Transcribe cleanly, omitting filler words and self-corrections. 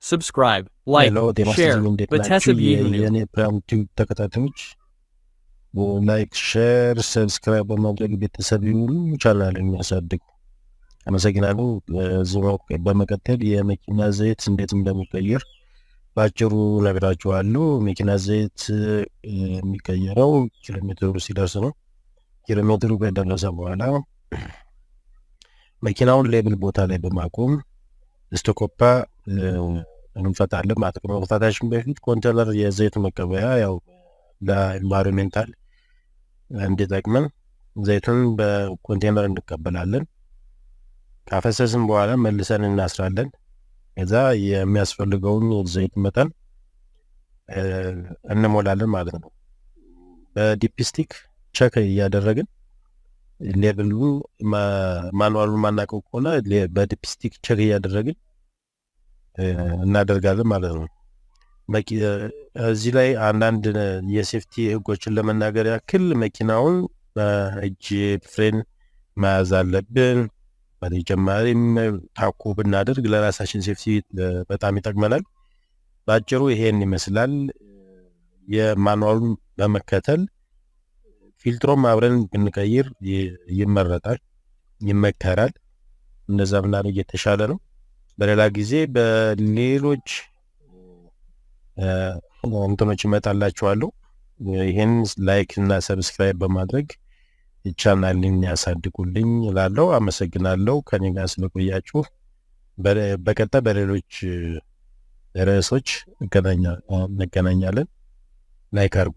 subscribe, like, ሄሎ ጤና share ይስጥልኝ እንዴት ናችሁ? በተሰብ ይሁኑ የኔ ፕራም ቲዩብ ተከታታዮች ላይክ ሼር ሰብስክራይብ በማድረግ ቤተሰብ ይሁኑ ቻናልን ያሳድጉ። አመሰግናለሁ። እዚሁ በመቀጠል የመኪና ዘይት እንዴት እንደሚቀየር ባጭሩ ነግራችኋለሁ። መኪና ዘይት የሚቀየረው ኪሎ ሜትሩ ሲደርስ ነው። ኪሎ ሜትሩ ከደረሰ በኋላ መኪናውን ሌብል ቦታ ላይ በማቆም ስቶኮፓ እንፈታለን ማለት ነው። ከመፍታታችን በፊት ኮንቴነር የዘይት መቀበያ ያው ለኢንቫይሮንሜንታል እንዲጠቅመን ዘይቱን በኮንቴነር እንቀበላለን። ካፈሰስን በኋላ መልሰን እናስራለን። ከዛ የሚያስፈልገውን ዘይት መጠን እንሞላለን ማለት ነው። በዲፕስቲክ ቼክ እያደረግን ሌቭሉ ማኑዋሉን ማናውቀው ከሆነ በዲፕስቲክ ቼክ እያደረግን እናደርጋለን ማለት ነው። እዚህ ላይ አንዳንድ የሴፍቲ ህጎችን ለመናገር ያክል መኪናውን በእጅ ፍሬን መያዝ አለብን። በተጨማሪም ታኮ ብናደርግ ለራሳችን ሴፍቲ በጣም ይጠቅመናል። ባጭሩ ይሄን ይመስላል። የማኑዋሉን በመከተል ፊልትሮም አብረን ብንቀይር ይመረጣል፣ ይመከራል። እንደዛ ብናደርግ የተሻለ ነው። በሌላ ጊዜ በሌሎች እንትኖች እመጣላችኋለሁ። ይሄን ላይክ እና ሰብስክራይብ በማድረግ ቻናልን ያሳድጉልኝ እላለሁ። አመሰግናለሁ ከኔ ጋር ስለቆያችሁ። በቀጣይ በሌሎች ርዕሶች እንገናኛለን። ላይክ አድርጉ።